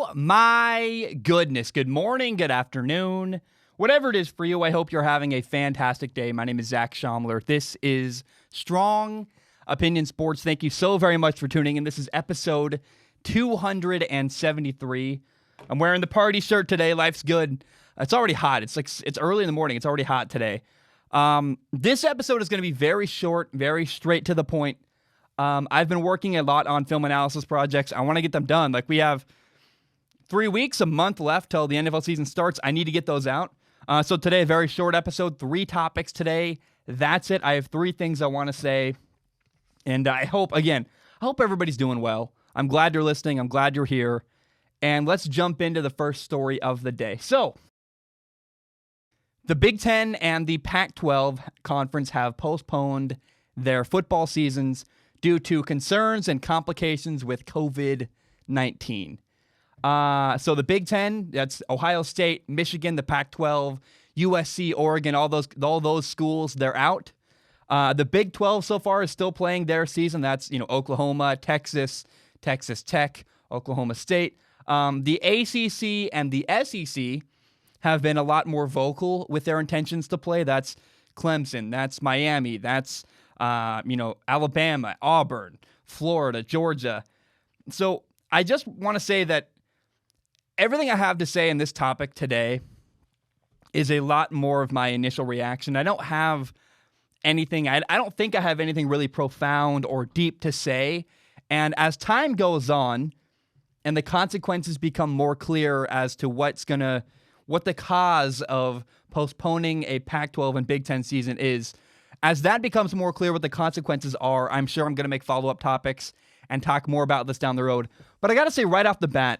Oh my goodness. Good morning, good afternoon. Whatever it is for you, I hope you're having a fantastic day. My name is Zach Schomler. This is Strong Opinion Sports. Thank you so very much for tuning in. This is episode 273. I'm wearing the party shirt today. Life's good. It's already hot. It's early in the morning. It's already hot today. This episode is going to be very short, very straight to the point. I've been working a lot on film analysis projects. I want to get them done. Like, we have 3 weeks, a month left till the NFL season starts. I need to get those out. So today, a very short episode, 3 topics today. That's it. I have 3 things I want to say. And I hope everybody's doing well. I'm glad you're listening. I'm glad you're here. And let's jump into the first story of the day. So, the Big Ten and the Pac-12 conference have postponed their football seasons due to concerns and complications with COVID-19. So the Big Ten, that's Ohio State, Michigan, the Pac-12, USC, Oregon, all those schools, they're out. The Big 12 so far is still playing their season. That's, Oklahoma, Texas, Texas Tech, Oklahoma State. The ACC and the SEC have been a lot more vocal with their intentions to play. That's Clemson, that's Miami, that's Alabama, Auburn, Florida, Georgia. So I just want to say that everything I have to say in this topic today is a lot more of my initial reaction. I don't have anything, I don't think I have anything really profound or deep to say. And as time goes on and the consequences become more clear as to what the cause of postponing a Pac-12 and Big Ten season is, as that becomes more clear what the consequences are, I'm sure I'm going to make follow-up topics and talk more about this down the road. But I got to say right off the bat,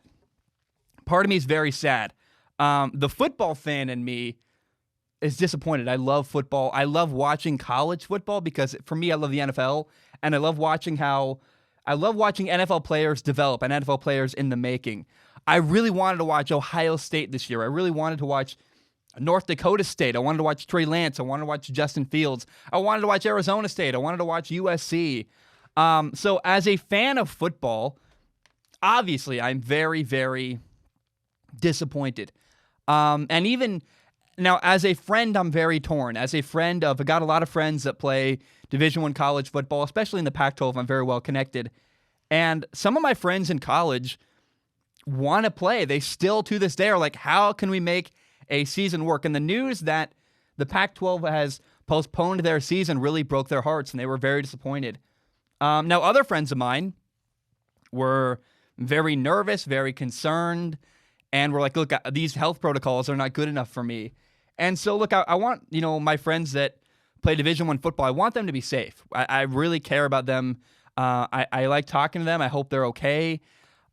part of me is very sad. The football fan in me is disappointed. I love football. I love watching college football because, for me, I love the NFL, and I love watching NFL players develop and NFL players in the making. I really wanted to watch Ohio State this year. I really wanted to watch North Dakota State. I wanted to watch Trey Lance. I wanted to watch Justin Fields. I wanted to watch Arizona State. I wanted to watch USC. So as a fan of football, obviously I'm very, very disappointed. And even now, as a friend, I'm very torn. As a friend I got a lot of friends that play Division I college football, especially in the Pac-12. I'm very well connected. And some of my friends in college want to play. They still, to this day, are like, how can we make a season work? And the news that the Pac-12 has postponed their season really broke their hearts, and they were very disappointed. Now, other friends of mine were very nervous, very concerned, and were like, look, these health protocols are not good enough for me. And so, look, I want, my friends that play Division I football, I want them to be safe. I really care about them. I like talking to them. I hope they're okay.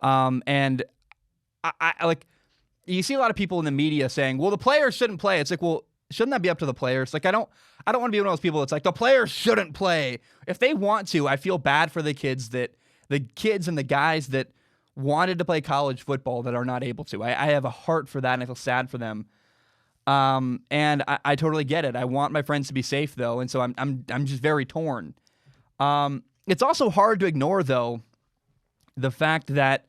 And I like, you see a lot of people in the media saying, well, the players shouldn't play. It's like, well, shouldn't that be up to the players? Like, I don't want to be one of those people that's like, the players shouldn't play. If they want to, I feel bad for the kids and the guys that wanted to play college football that are not able to. I have a heart for that, and I feel sad for them. And I totally get it. I want my friends to be safe, though, and so I'm just very torn. It's also hard to ignore, though, the fact that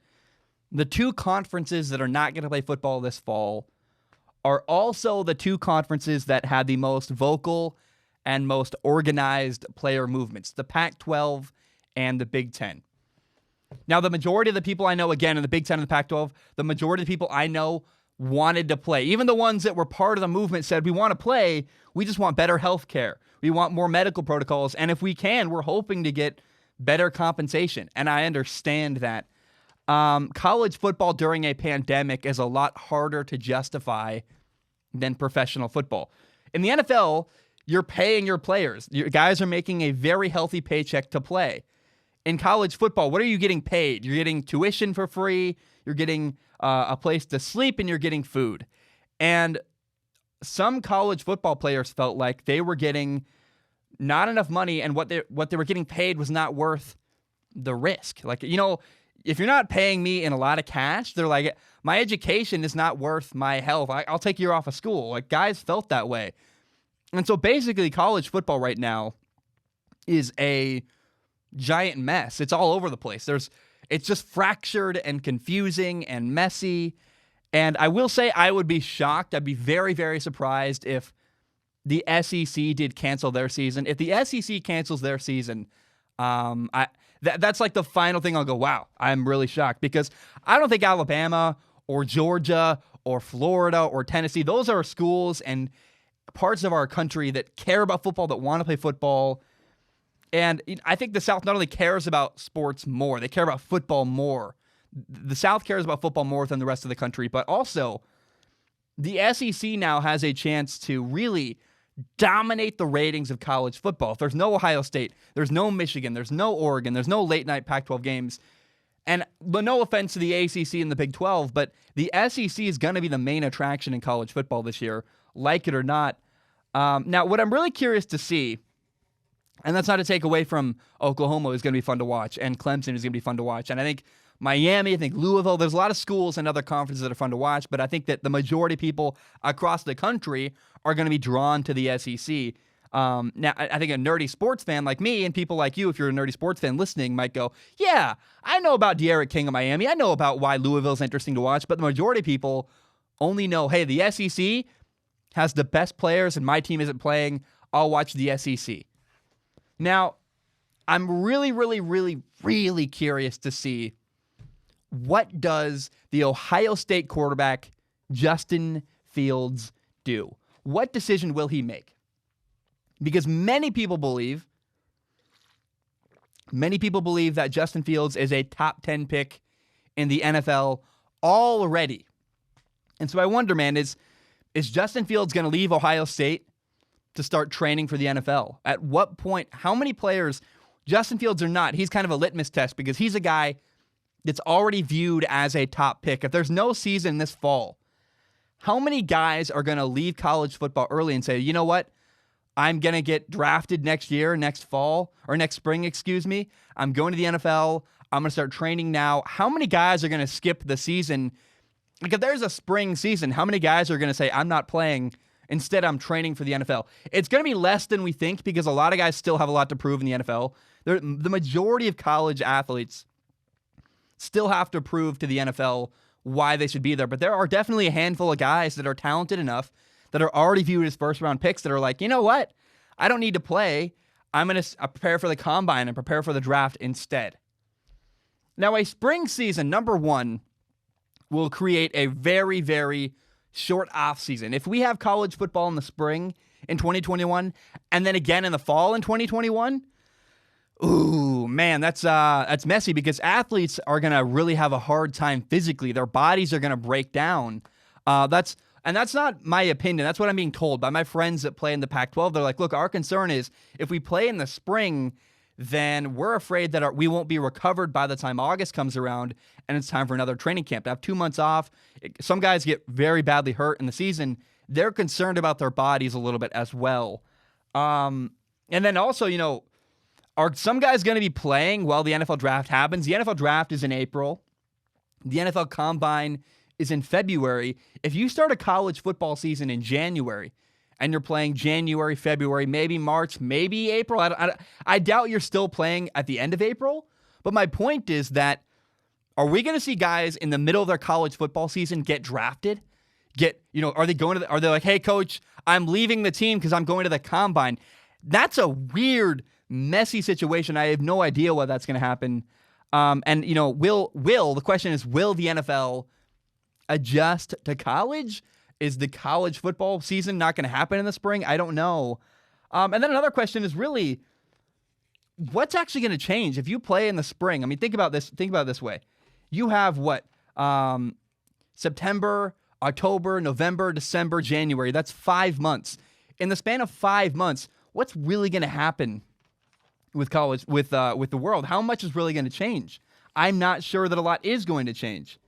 the 2 conferences that are not going to play football this fall are also the 2 conferences that had the most vocal and most organized player movements, the Pac-12 and the Big Ten. Now, the majority of the people I know, again, in the Big Ten and the Pac-12, the majority of the people I know wanted to play. Even the ones that were part of the movement said, we want to play, we just want better health care. We want more medical protocols, and if we can, we're hoping to get better compensation. And I understand that. College football during a pandemic is a lot harder to justify than professional football. In the NFL, you're paying your players. Your guys are making a very healthy paycheck to play. In college football, what are you getting paid? You're getting tuition for free, you're getting a place to sleep, and you're getting food. And some college football players felt like they were getting not enough money, and what they were getting paid was not worth the risk. Like, if you're not paying me in a lot of cash, they're like, my education is not worth my health. I'll take a year off of school. Like, guys felt that way. And so basically college football right now is a giant mess. It's all over the place. It's just fractured and confusing and messy. And I will say I would be shocked. I'd be very, very surprised if the SEC did cancel their season. If the SEC cancels their season, that's like the final thing I'll go, wow, I'm really shocked, because I don't think Alabama or Georgia or Florida or Tennessee, those are schools and parts of our country that care about football, that want to play football. And I think the South not only cares about sports more, they care about football more. The South cares about football more than the rest of the country, but also the SEC now has a chance to really dominate the ratings of college football. If there's no Ohio State, there's no Michigan, there's no Oregon, there's no late-night Pac-12 games. And no offense to the ACC and the Big 12, but the SEC is going to be the main attraction in college football this year, like it or not. Now, what I'm really curious to see, and that's not to take away from Oklahoma, is going to be fun to watch, and Clemson is going to be fun to watch. And I think Miami, I think Louisville, there's a lot of schools and other conferences that are fun to watch, but I think that the majority of people across the country are going to be drawn to the SEC. Now, I think a nerdy sports fan like me, and people like you, if you're a nerdy sports fan listening, might go, yeah, I know about De'Aaron King of Miami. I know about why Louisville's interesting to watch, but the majority of people only know, hey, the SEC has the best players and my team isn't playing. I'll watch the SEC. Now, I'm really, really, really, really curious to see, what does the Ohio State quarterback, Justin Fields, do? What decision will he make? Because many people believe that Justin Fields is a top 10 pick in the NFL already. And so I wonder, man, is Justin Fields going to leave Ohio State to start training for the NFL? At what point, how many players, Justin Fields or not, he's kind of a litmus test, because he's a guy that's already viewed as a top pick. If there's no season this fall, how many guys are going to leave college football early and say, you know what? I'm going to get drafted next year, next fall, or next spring, excuse me. I'm going to the NFL. I'm going to start training now. How many guys are going to skip the season? Like, if there's a spring season, how many guys are going to say, I'm not playing, instead I'm training for the NFL? It's going to be less than we think, because a lot of guys still have a lot to prove in the NFL. The majority of college athletes still have to prove to the NFL why they should be there. But there are definitely a handful of guys that are talented enough, that are already viewed as first-round picks, that are like, you know what? I don't need to play. I'm going to prepare for the combine and prepare for the draft instead. Now, a spring season, number one, will create a very, very short offseason. If we have college football in the spring in 2021, and then again in the fall in 2021, ooh, man, that's messy, because athletes are going to really have a hard time physically. Their bodies are going to break down. That's not my opinion. That's what I'm being told by my friends that play in the Pac-12. They're like, look, our concern is if we play in the spring, then we're afraid that we won't be recovered by the time August comes around and it's time for another training camp. To have 2 months off, some guys get very badly hurt in the season. They're concerned about their bodies a little bit as well. And then also, you know, are some guys going to be playing while the NFL draft happens? The NFL draft is in April. The NFL Combine is in February. If you start a college football season in January and you're playing January, February, maybe March, maybe April, I doubt you're still playing at the end of April. But my point is that, are we going to see guys in the middle of their college football season get drafted? Are they like, hey, coach, I'm leaving the team because I'm going to the Combine? That's a weird, messy situation. I have no idea why that's going to happen. The question is, will the NFL adjust to college? Is the college football season not going to happen in the spring? I don't know. And then another question is really, what's actually going to change if you play in the spring? I mean, think about this. Think about it this way. You have September, October, November, December, January. That's 5 months. In the span of 5 months, what's really going to happen with college, with the world? How much is really going to change? I'm not sure that a lot is going to change.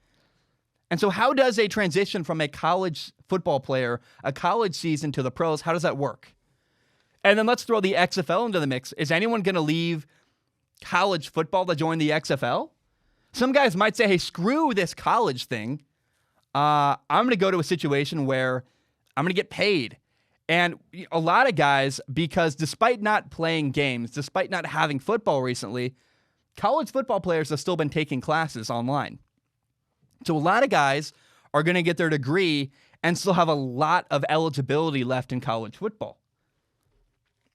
And so how does a transition from a college football player, a college season, to the pros, how does that work? And then let's throw the XFL into the mix. Is anyone going to leave college football to join the XFL? Some guys might say, hey, screw this college thing. I'm going to go to a situation where I'm going to get paid. And a lot of guys, because despite not playing games, despite not having football recently, college football players have still been taking classes online. So a lot of guys are going to get their degree and still have a lot of eligibility left in college football.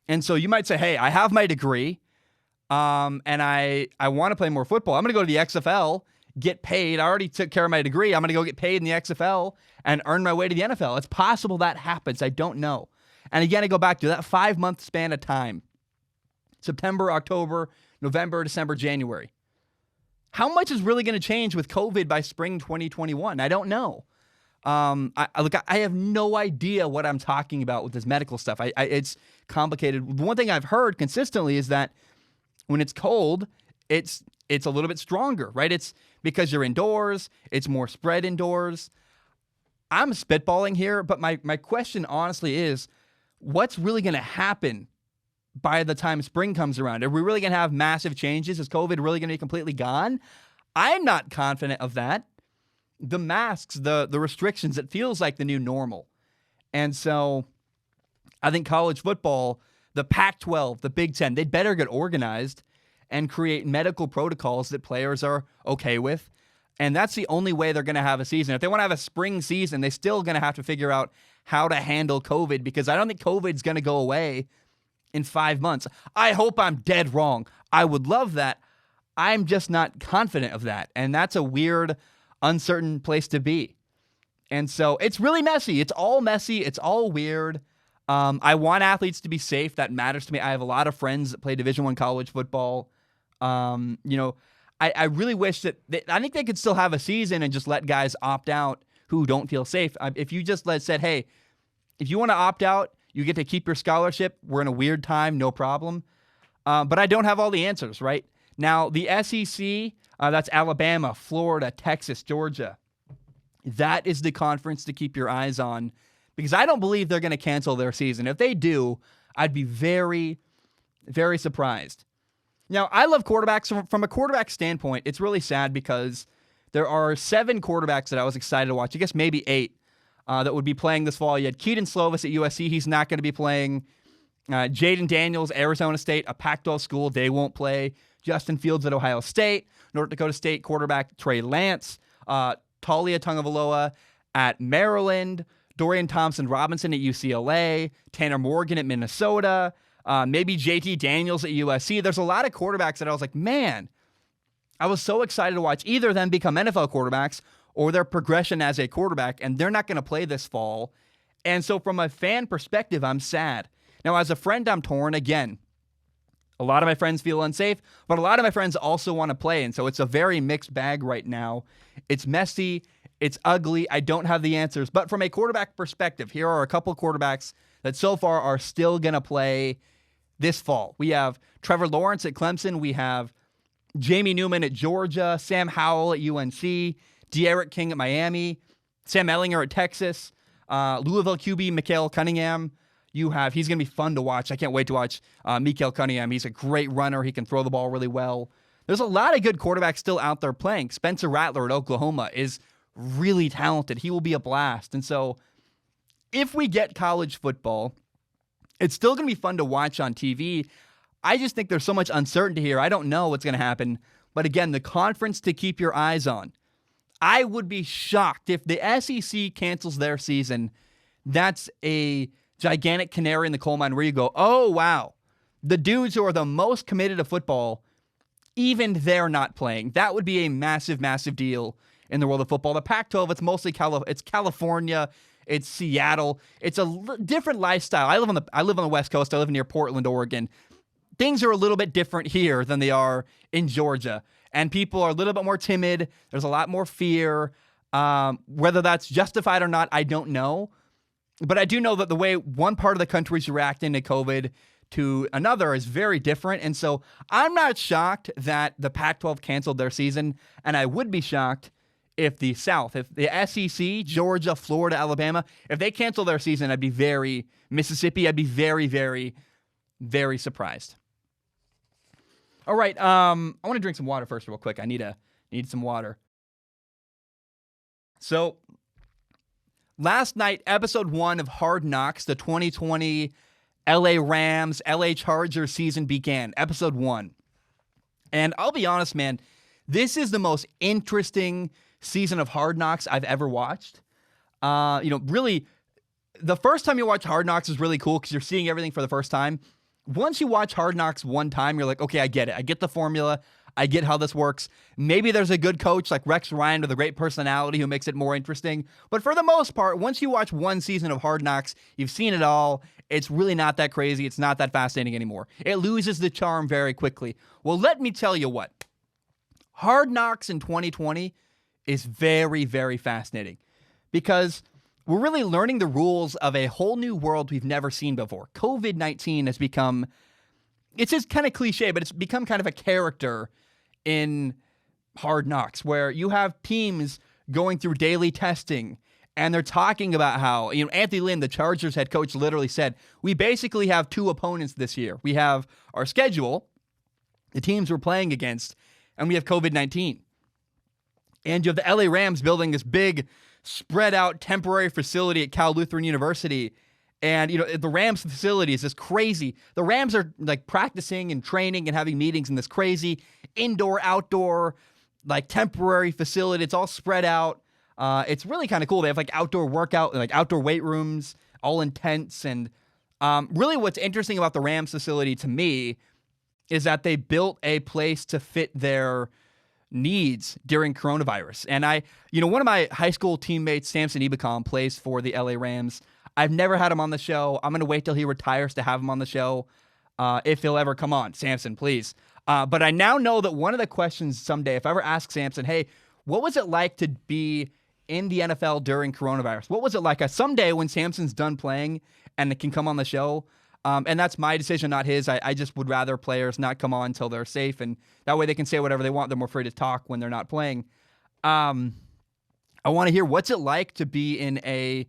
And so you might say, hey, I have my degree, and I want to play more football. I'm going to go to the XFL, get paid. I already took care of my degree. I'm going to go get paid in the XFL and earn my way to the NFL. It's possible that happens. I don't know. And again, I go back to that 5-month span of time. September, October, November, December, January. How much is really going to change with COVID by spring 2021? I don't know. I have no idea what I'm talking about with this medical stuff. It's complicated. One thing I've heard consistently is that when it's cold, it's a little bit stronger, right? It's because you're indoors. It's more spread indoors. I'm spitballing here, but my question honestly is, what's really going to happen by the time spring comes around? Are we really going to have massive changes? Is COVID really going to be completely gone? I'm not confident of that. The masks, the restrictions, it feels like the new normal. And so I think college football, the Pac-12, the Big Ten, they'd better get organized and create medical protocols that players are okay with. And that's the only way they're going to have a season. If they want to have a spring season, they're still going to have to figure out how to handle COVID, because I don't think COVID's going to go away in 5 months. I hope I'm dead wrong. I would love that. I'm just not confident of that. And that's a weird, uncertain place to be. And so it's really messy. It's all messy. It's all weird. I want athletes to be safe. That matters to me. I have a lot of friends that play Division I college football. I really wish that I think they could still have a season and just let guys opt out who don't feel safe. If you just said, hey, if you want to opt out, you get to keep your scholarship. We're in a weird time, no problem. But I don't have all the answers, right? Now, the SEC, that's Alabama, Florida, Texas, Georgia. That is the conference to keep your eyes on, because I don't believe they're going to cancel their season. If they do, I'd be very, very surprised. Now, I love quarterbacks. From a quarterback standpoint, it's really sad because there are 7 quarterbacks that I was excited to watch. I guess maybe 8 that would be playing this fall. You had Keaton Slovis at USC. He's not going to be playing. Jaden Daniels, Arizona State, a Pac-12 school. They won't play. Justin Fields at Ohio State. North Dakota State quarterback Trey Lance. Talia Tagovailoa at Maryland. Dorian Thompson-Robinson at UCLA. Tanner Morgan at Minnesota. Maybe JT Daniels at USC. There's a lot of quarterbacks that I was like, man, I was so excited to watch either of them become NFL quarterbacks or their progression as a quarterback, and they're not going to play this fall. And so from a fan perspective, I'm sad. Now, as a friend, I'm torn. Again, a lot of my friends feel unsafe, but a lot of my friends also want to play, and so it's a very mixed bag right now. It's messy. It's ugly. I don't have the answers. But from a quarterback perspective, here are a couple quarterbacks that so far are still going to play this fall. We have Trevor Lawrence at Clemson. We have Jamie Newman at Georgia. Sam Howell at UNC. De'Aaron King at Miami. Sam Ehlinger at Texas. Louisville QB Mikael Cunningham. He's going to be fun to watch. I can't wait to watch Mikael Cunningham. He's a great runner. He can throw the ball really well. There's a lot of good quarterbacks still out there playing. Spencer Rattler at Oklahoma is really talented. He will be a blast. And so if we get college football, it's still going to be fun to watch on TV. I just think there's so much uncertainty here. I don't know what's going to happen. But again, the conference to keep your eyes on. I would be shocked if the SEC cancels their season. That's a gigantic canary in the coal mine where you go, oh, wow. The dudes who are the most committed to football, even they're not playing. That would be a massive, massive deal in the world of football. The Pac-12, it's mostly California. It's Seattle. It's a different lifestyle. I live on the West Coast. I live near Portland, Oregon. Things are a little bit different here than they are in Georgia. And people are a little bit more timid. There's a lot more fear. Whether that's justified or not, I don't know. But I do know that the way one part of the country is reacting to COVID to another is very different. And so I'm not shocked that the Pac-12 canceled their season. And I would be shocked if the South, if the SEC, Georgia, Florida, Alabama, if they cancel their season, Mississippi, I'd be very, very, very surprised. All right, I want to drink some water first real quick. I need some water. So, last night, episode 1 of Hard Knocks, the 2020 LA Rams, LA Chargers season began. Episode 1. And I'll be honest, man, this is the most interesting season of Hard Knocks I've ever watched. Really, the first time you watch Hard Knocks is really cool because you're seeing everything for the first time. Once you watch Hard Knocks one time, you're like, okay, I get it. I get the formula. I get how this works. Maybe there's a good coach like Rex Ryan with a great personality who makes it more interesting. But for the most part, once you watch one season of Hard Knocks, you've seen it all. It's really not that crazy. It's not that fascinating anymore. It loses the charm very quickly. Well, let me tell you what. Hard Knocks in 2020 is very, very fascinating because we're really learning the rules of a whole new world we've never seen before. COVID-19 has become, it's just kind of cliche, but it's become kind of a character in Hard Knocks where you have teams going through daily testing and they're talking about how, Anthony Lynn, the Chargers head coach, literally said, we basically have two opponents this year. We have our schedule, the teams we're playing against, and we have COVID-19. And you have the LA Rams building this big, spread out temporary facility at Cal Lutheran University. And, the Rams facility is just crazy. The Rams are like practicing and training and having meetings in this crazy indoor, outdoor, like temporary facility. It's all spread out. It's really kind of cool. They have like outdoor workout, like outdoor weight rooms, all in tents. And really what's interesting about the Rams facility to me is that they built a place to fit their needs during coronavirus. And one of my high school teammates, Samson Ebicom, plays for the LA Rams. I've never had him on the show. I'm going to wait till he retires to have him on the show. If he'll ever come on. Samson, please. But I now know that one of the questions someday, if I ever ask Samson, hey, what was it like to be in the NFL during coronavirus? What was it like someday when Samson's done playing and it can come on the show? And that's my decision, not his. I just would rather players not come on until they're safe, and that way they can say whatever they want. They're more free to talk when they're not playing. I want to hear what's it like to be in a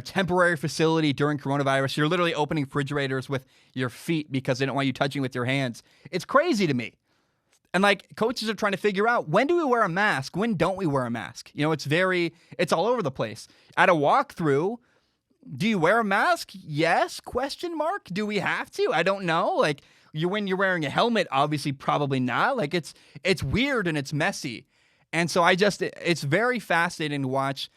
temporary facility during coronavirus. You're literally opening refrigerators with your feet because they don't want you touching with your hands. It's crazy to me. And coaches are trying to figure out, when do we wear a mask? When don't we wear a mask? It's all over the place. At a walkthrough, do you wear a mask? Yes? ? Do we have to? I don't know. When you're wearing a helmet, obviously probably not. It's weird and it's messy. And so it's very fascinating to watch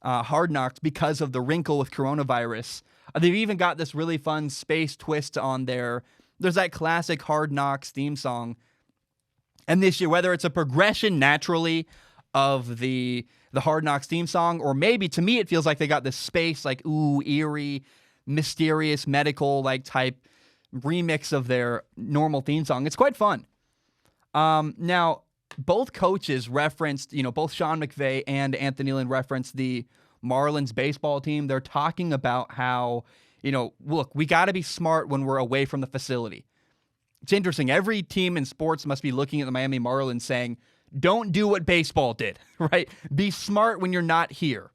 Hard Knocks because of the wrinkle with coronavirus. They've even got this really fun space twist on there. There's that classic Hard Knocks theme song. And this year, whether it's a progression naturally of the Hard Knocks theme song, or maybe to me it feels like they got this space, eerie, mysterious, medical type remix of their normal theme song. It's quite fun. Now, both coaches referenced, both Sean McVay and Anthony Lynn referenced the Marlins baseball team. They're talking about how, look, we got to be smart when we're away from the facility. It's interesting. Every team in sports must be looking at the Miami Marlins saying, don't do what baseball did, right? Be smart when you're not here.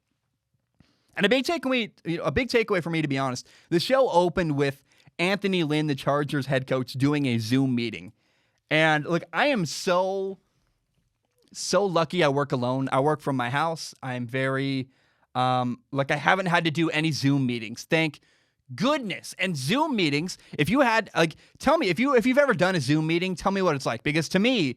And a big takeaway for me, to be honest, the show opened with Anthony Lynn, the Chargers head coach, doing a Zoom meeting. And look, I am so lucky I work alone. I work from my house. I'm very, I haven't had to do any Zoom meetings. Thank goodness. And Zoom meetings, if you had, tell me, if you've ever done a Zoom meeting, tell me what it's like. Because to me,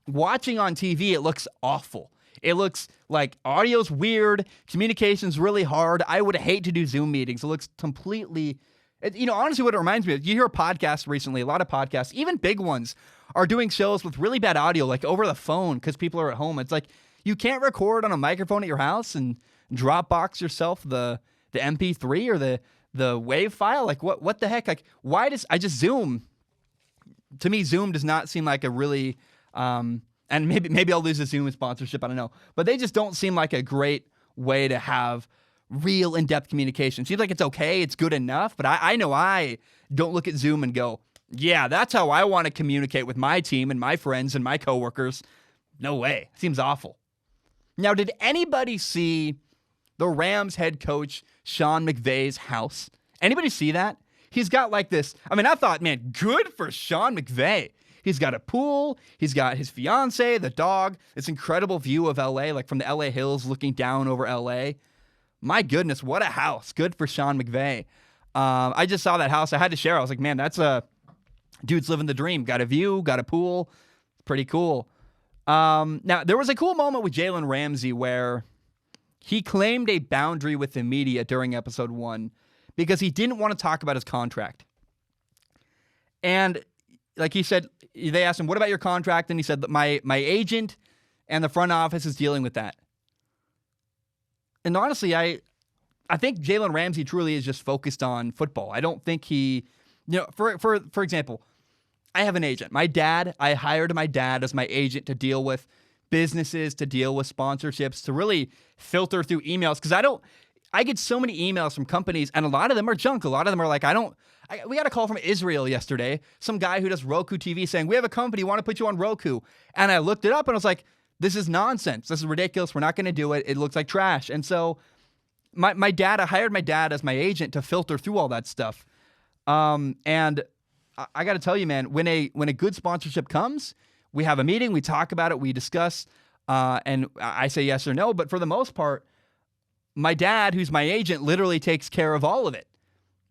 watching on TV, it looks awful. It looks like audio's weird, communication's really hard. I would hate to do Zoom meetings. It looks completely, honestly what it reminds me of, you hear podcasts recently, a lot of podcasts, even big ones, are doing shows with really bad audio, over the phone because people are at home. It's you can't record on a microphone at your house and Dropbox yourself the MP3 or the WAV file. What the heck? Why does Zoom? To me, Zoom does not seem like a really, and maybe I'll lose a Zoom sponsorship. I don't know, but they just don't seem like a great way to have real in-depth communication. Seems like it's okay, it's good enough, but I know I don't look at Zoom and go, yeah, that's how I want to communicate with my team and my friends and my coworkers. No way. Seems awful. Now, did anybody see the Rams head coach Sean McVay's house? Anybody see that? He's got this. I thought, man, good for Sean McVay. He's got a pool. He's got his fiance, the dog, this incredible view of LA, from the LA Hills looking down over LA. My goodness, what a house. Good for Sean McVay. I just saw that house. I had to share. I was like, man, that's dude's living the dream. Got a view, got a pool. pretty cool. Now, there was a cool moment with Jalen Ramsey where he claimed a boundary with the media during episode 1 because he didn't want to talk about his contract. And like he said, they asked him, what about your contract? And he said, my agent and the front office is dealing with that. And honestly, I think Jalen Ramsey truly is just focused on football. I don't think he, for example, I have an agent. I hired my dad as my agent to deal with businesses, to deal with sponsorships, to really filter through emails. Because I get so many emails from companies, and a lot of them are junk. A lot of them are like, we got a call from Israel yesterday. Some guy who does Roku TV saying, we have a company, want to put you on Roku. And I looked it up and I was like, this is nonsense. This is ridiculous. We're not going to do it. It looks like trash. And so I hired my dad as my agent to filter through all that stuff. And I got to tell you, man, when a good sponsorship comes, we have a meeting, we talk about it, we discuss, and I say yes or no. But for the most part, my dad, who's my agent, literally takes care of all of it.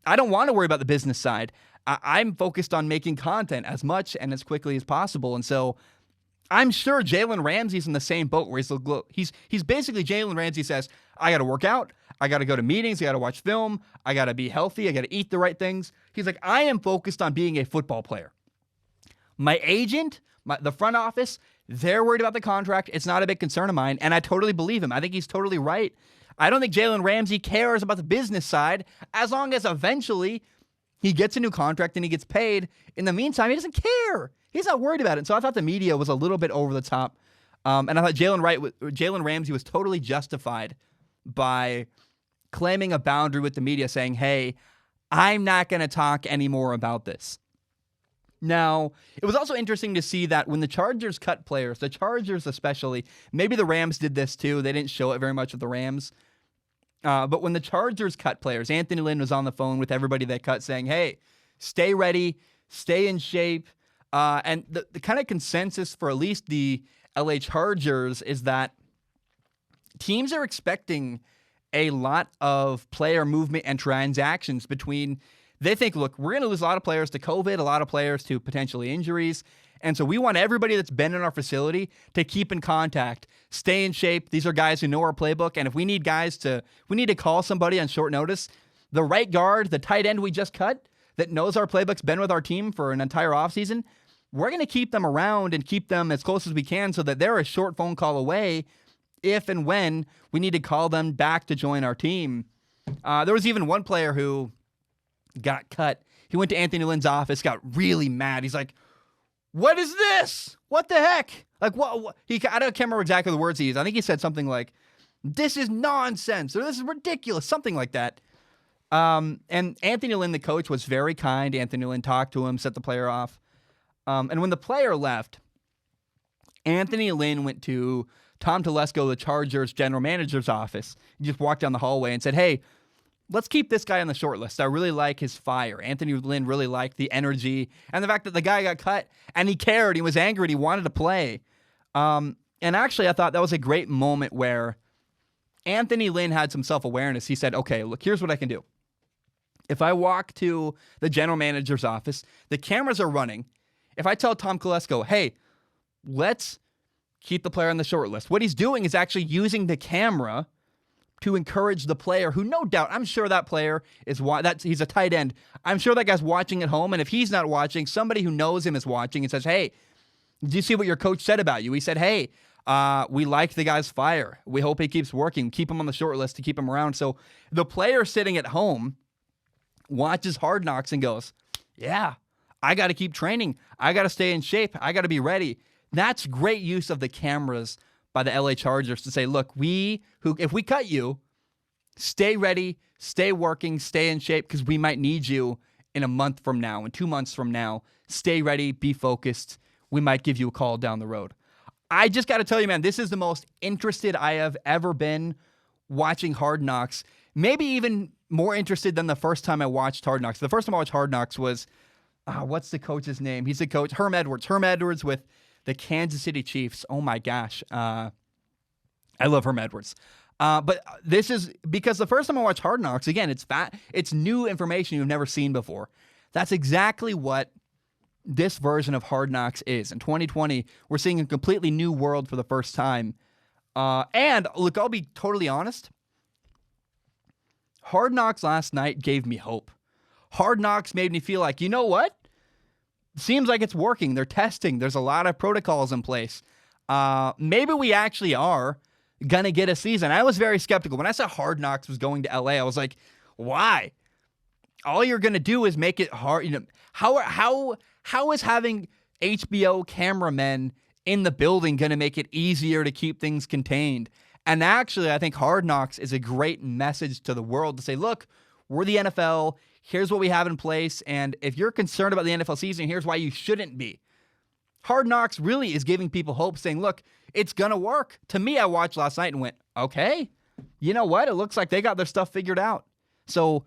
I don't want to worry about the business side. I'm focused on making content as much and as quickly as possible. And so I'm sure Jalen Ramsey's in the same boat where he's basically Jalen Ramsey says, I got to work out. I got to go to meetings. I got to watch film. I got to be healthy. I got to eat the right things. He's like, I am focused on being a football player. My agent, the front office, they're worried about the contract. It's not a big concern of mine. And I totally believe him. I think he's totally right. I don't think Jalen Ramsey cares about the business side as long as eventually he gets a new contract and he gets paid. In the meantime, he doesn't care. He's not worried about it. And so I thought the media was a little bit over the top. And I thought Jalen Ramsey was totally justified by claiming a boundary with the media, saying, hey, I'm not going to talk anymore about this. Now, it was also interesting to see that when the Chargers cut players, the Chargers especially, maybe the Rams did this too. They didn't show it very much with the Rams. But when the Chargers cut players, Anthony Lynn was on the phone with everybody they cut saying, hey, stay ready, stay in shape. And the kind of consensus for at least the LA Chargers is that teams are expecting a lot of player movement and transactions between. They think, look, we're going to lose a lot of players to COVID, a lot of players to potentially injuries. And so we want everybody that's been in our facility to keep in contact, stay in shape. These are guys who know our playbook. And if we need to call somebody on short notice, the right guard, the tight end we just cut that knows our playbook's been with our team for an entire offseason, we're going to keep them around and keep them as close as we can so that they're a short phone call away if and when we need to call them back to join our team. There was even one player who got cut. He went to Anthony Lynn's office, got really mad. He's like, what is this? What the heck? Like, what? I can't remember exactly the words he used. I think he said something like, this is nonsense, or this is ridiculous, something like that. And Anthony Lynn, the coach, was very kind. Anthony Lynn talked to him, set the player off. And when the player left, Anthony Lynn went to Tom Telesco, the Chargers general manager's office. He just walked down the hallway and said, hey, let's keep this guy on the short list. I really like his fire. Anthony Lynn really liked the energy and the fact that the guy got cut and he cared. He was angry and he wanted to play. And actually, I thought that was a great moment where Anthony Lynn had some self-awareness. He said, okay, look, here's what I can do. If I walk to the general manager's office, the cameras are running. If I tell Tom Telesco, hey, let's keep the player on the short list, what he's doing is actually using the camera to encourage the player who, no doubt, I'm sure that player is he's a tight end. I'm sure that guy's watching at home. And if he's not watching, somebody who knows him is watching and says, hey, did you see what your coach said about you? He said, hey, we like the guy's fire. We hope he keeps working. Keep him on the short list to keep him around. So the player sitting at home watches Hard Knocks and goes, yeah, I got to keep training. I got to stay in shape. I got to be ready. That's great use of the cameras by the LA Chargers to say, look, if we cut you, stay ready, stay working, stay in shape, because we might need you in a month from now, in 2 months from now. Stay ready, be focused. We might give you a call down the road. I just got to tell you, man, this is the most interested I have ever been watching Hard Knocks. Maybe even more interested than the first time I watched Hard Knocks. The first time I watched Hard Knocks was, what's the coach's name? He's the coach, Herm Edwards. Herm Edwards with the Kansas City Chiefs. Oh my gosh. I love Herm Edwards. But this is because the first time I watched Hard Knocks, again, it's new information you've never seen before. That's exactly what this version of Hard Knocks is. In 2020, we're seeing a completely new world for the first time. And look, I'll be totally honest. Hard Knocks last night gave me hope. Hard Knocks made me feel like, you know what? Seems like it's working. They're testing. There's a lot of protocols in place. Maybe we actually are going to get a season. I was very skeptical. When I saw Hard Knocks was going to LA, I was like, why? All you're going to do is make it hard. You know, how is having HBO cameramen in the building going to make it easier to keep things contained? And actually, I think Hard Knocks is a great message to the world to say, look, we're the NFL. Here's what we have in place. And if you're concerned about the NFL season, here's why you shouldn't be. Hard Knocks really is giving people hope, saying, look, it's going to work. To me, I watched last night and went, okay, you know what? It looks like they got their stuff figured out. So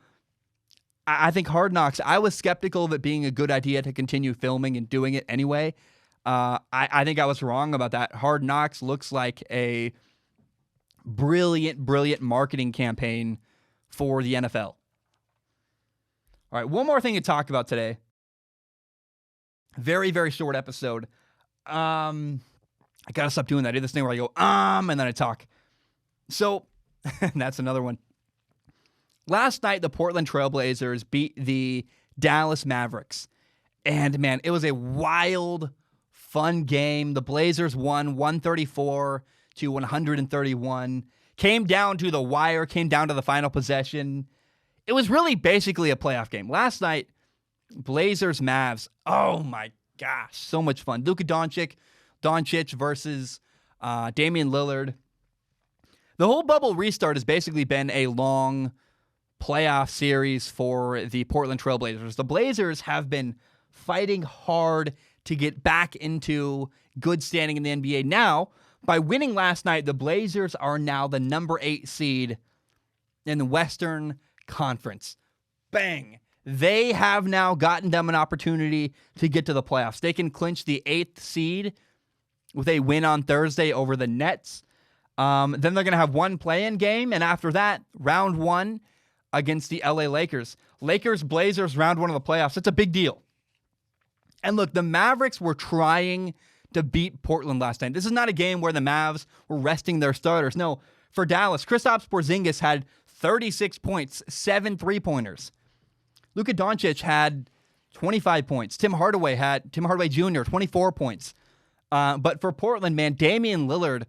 I think Hard Knocks, I was skeptical of it being a good idea to continue filming and doing it anyway. I think I was wrong about that. Hard Knocks looks like a brilliant marketing campaign for the NFL. All right, one more thing to talk about today. Very, very short episode. I got to stop doing that. I do this thing where I go, and then I talk. So, that's another one. Last night, the Portland Trailblazers beat the Dallas Mavericks. And, man, it was a wild, fun game. The Blazers won 134 to 131. Came down to the wire, came down to the final possession. It was really basically a playoff game. Last night, Blazers Mavs. Oh my gosh, so much fun. Luka Doncic versus Damian Lillard. The whole bubble restart has basically been a long playoff series for the Portland Trailblazers. The Blazers have been fighting hard to get back into good standing in the NBA. Now, by winning last night, the Blazers are now the number 8 seed in the Western Conference. Bang! They have now gotten them an opportunity to get to the playoffs. They can clinch the 8th seed with a win on Thursday over the Nets. Then they're going to have one play-in game, and after that, round 1 against the LA Lakers. Lakers-Blazers round 1 of the playoffs. It's a big deal. And look, the Mavericks were trying to beat Portland last night. This is not a game where the Mavs were resting their starters. No, for Dallas, Kristaps Porzingis had 36 points, 7 3-pointers. Luka Doncic had 25 points. Tim Hardaway Jr., 24 points. But for Portland, man, Damian Lillard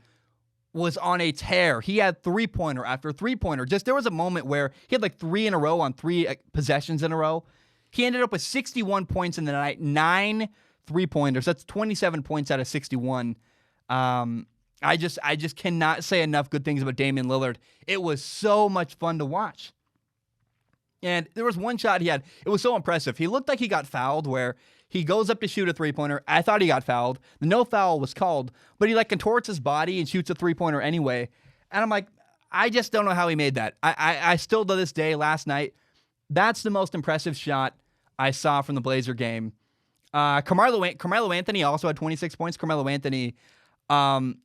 was on a tear. He had 3-pointer after 3-pointer. There was a moment where he had like 3 in a row on 3 possessions in a row. He ended up with 61 points in the night, 9 3-pointers. That's 27 points out of 61. I just cannot say enough good things about Damian Lillard. It was so much fun to watch. And there was one shot he had. It was so impressive. He looked like he got fouled where he goes up to shoot a 3-pointer. I thought he got fouled. The no foul was called, but he like contorts his body and shoots a 3-pointer anyway. And I'm like, I just don't know how he made that. I still to this day, last night, that's the most impressive shot I saw from the Blazer game. Carmelo Anthony also had 26 points. Carmelo Anthony,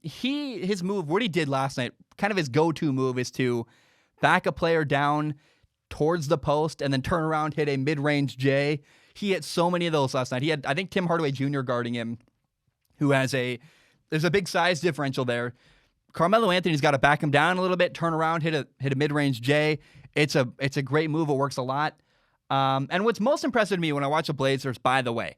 his move, what he did last night, kind of his go-to move is to back a player down towards the post and then turn around, hit a mid-range J. He hit so many of those last night. He had, I think, Tim Hardaway Jr. guarding him, who there's a big size differential there. Carmelo Anthony's got to back him down a little bit, turn around, hit a mid-range J. It's a great move. It works a lot. And what's most impressive to me when I watch the Blazers, by the way,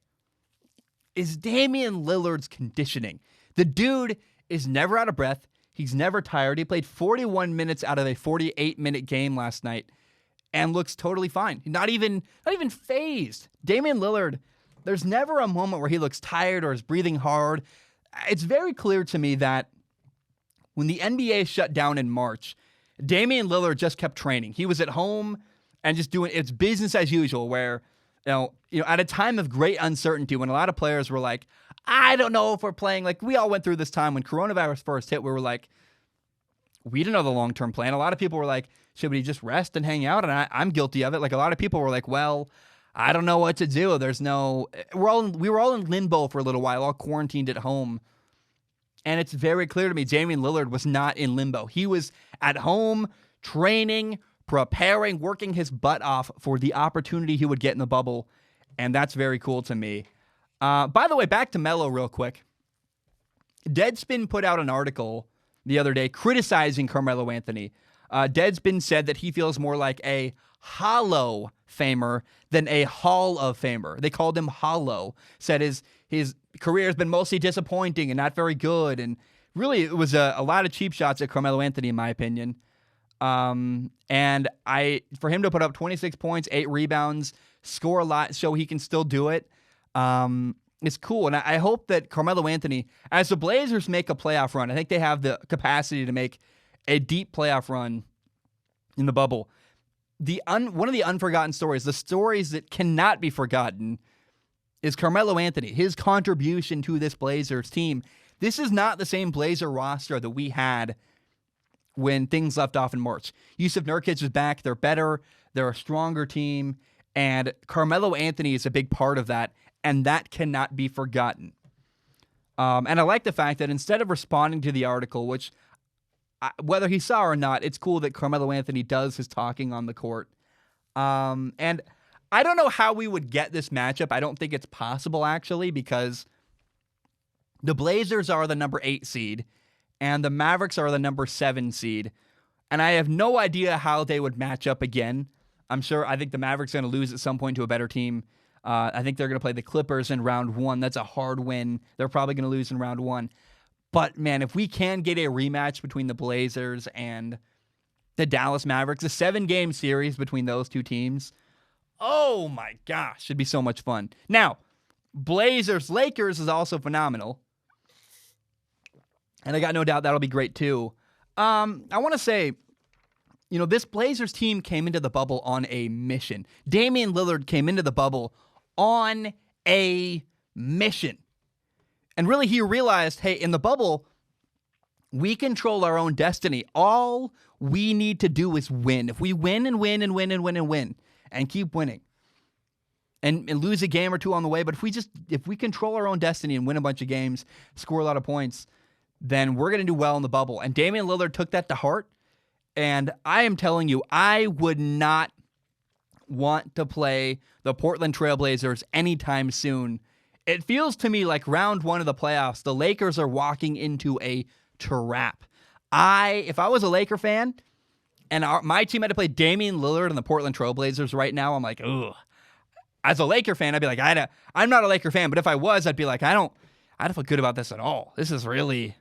is Damian Lillard's conditioning. The dude is never out of breath. He's never tired. He played 41 minutes out of a 48-minute game last night and looks totally fine. Not even phased. Damian Lillard, there's never a moment where he looks tired or is breathing hard. It's very clear to me that when the NBA shut down in March, Damian Lillard just kept training. He was at home and just doing it's business as usual where, you know, at a time of great uncertainty when a lot of players were like, I don't know if we're playing. Like, we all went through this time when coronavirus first hit, we were like, we didn't know the long-term plan. A lot of people were like, should we just rest and hang out? And I'm guilty of it. Like, a lot of people were like, well, I don't know what to do. We were all in limbo for a little while, all quarantined at home. And it's very clear to me, Damian Lillard was not in limbo. He was at home, training, preparing, working his butt off for the opportunity he would get in the bubble. And that's very cool to me. By the way, back to Melo real quick. Deadspin put out an article the other day criticizing Carmelo Anthony. Deadspin said that he feels more like a Hollow Famer than a Hall of Famer. They called him Hollow. Said his career has been mostly disappointing and not very good. And really, it was a lot of cheap shots at Carmelo Anthony, in my opinion. And for him to put up 26 points, 8 rebounds, score a lot, so he can still do it. It's cool. And I hope that Carmelo Anthony, as the Blazers make a playoff run, I think they have the capacity to make a deep playoff run in the bubble. One of the unforgotten stories, the stories that cannot be forgotten, is Carmelo Anthony, his contribution to this Blazers team. This is not the same Blazer roster that we had when things left off in March. Yusuf Nurkic is back. They're better. They're a stronger team. And Carmelo Anthony is a big part of that. And that cannot be forgotten. And I like the fact that instead of responding to the article, which whether he saw or not, it's cool that Carmelo Anthony does his talking on the court. And I don't know how we would get this matchup. I don't think it's possible, actually, because the Blazers are the number 8 seed and the Mavericks are the number 7 seed. And I have no idea how they would match up again. I think the Mavericks are going to lose at some point to a better team. I think they're going to play the Clippers in round 1. That's a hard win. They're probably going to lose in round 1. But, man, if we can get a rematch between the Blazers and the Dallas Mavericks, a 7-game series between those two teams, oh, my gosh, it'd be so much fun. Now, Blazers-Lakers is also phenomenal. And I got no doubt that'll be great, too. I want to say, this Blazers team came into the bubble on a mission. Damian Lillard came into the bubble on a mission. And really, he realized, hey, in the bubble, we control our own destiny. All we need to do is win. If we win and win and win and win and win and keep winning and lose a game or two on the way, but if we control our own destiny and win a bunch of games, score a lot of points, then we're going to do well in the bubble. And Damian Lillard took that to heart. And I am telling you, I would not want to play the Portland Trailblazers anytime soon. It feels to me like round 1 of the playoffs, the Lakers are walking into a trap. If I was a Laker fan and my team had to play Damian Lillard and the Portland Trailblazers right now, I'm like, ugh. As a Laker fan, I'd be like, I'm not a Laker fan, but if I was, I'd be like, I don't feel good about this at all. This is really,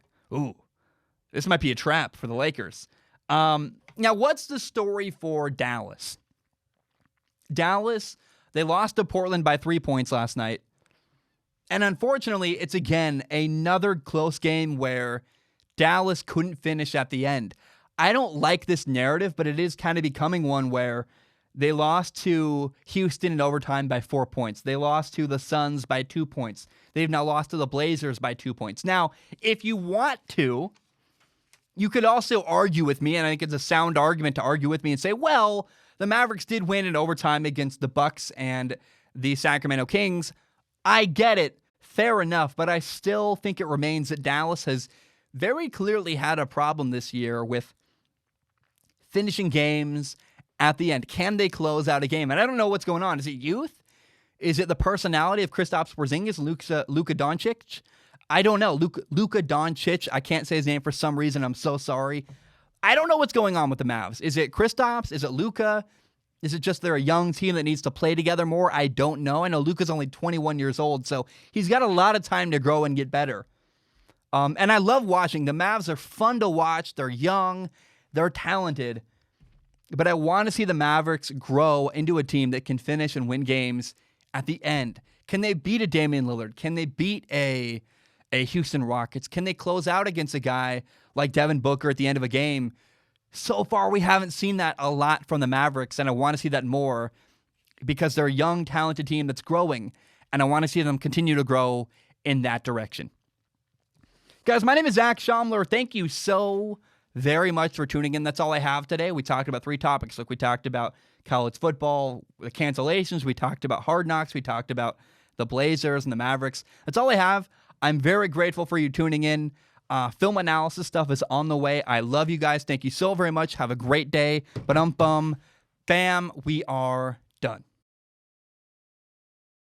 this might be a trap for the Lakers. Now, what's the story for Dallas? Dallas, they lost to Portland by 3 points last night. And unfortunately, it's again another close game where Dallas couldn't finish at the end. I don't like this narrative, but it is kind of becoming one where they lost to Houston in overtime by 4 points. They lost to the Suns by 2 points. They've now lost to the Blazers by 2 points. Now, if you want to, you could also argue with me, and I think it's a sound argument to argue with me and say, well, the Mavericks did win in overtime against the Bucks and the Sacramento Kings. I get it. Fair enough. But I still think it remains that Dallas has very clearly had a problem this year with finishing games at the end. Can they close out a game? And I don't know what's going on. Is it youth? Is it the personality of Kristaps Porzingis, Luka Doncic? I don't know. Luka Doncic. I can't say his name for some reason. I'm so sorry. I don't know what's going on with the Mavs. Is it Kristaps? Is it Luka? Is it just they're a young team that needs to play together more? I don't know. I know Luka's only 21 years old, so he's got a lot of time to grow and get better. And I love watching. The Mavs are fun to watch. They're young. They're talented. But I want to see the Mavericks grow into a team that can finish and win games at the end. Can they beat a Damian Lillard? Can they beat a Houston Rockets? Can they close out against a guy like Devin Booker at the end of a game? So far, we haven't seen that a lot from the Mavericks, and I want to see that more because they're a young, talented team that's growing, and I want to see them continue to grow in that direction. Guys, my name is Zach Schaumler. Thank you so very much for tuning in. That's all I have today. We talked about 3 topics. Look, we talked about college football, the cancellations. We talked about Hard Knocks. We talked about the Blazers and the Mavericks. That's all I have. I'm very grateful for you tuning in. Film analysis stuff is on the way. I love you guys. Thank you so very much. Have a great day. Bam, we are done.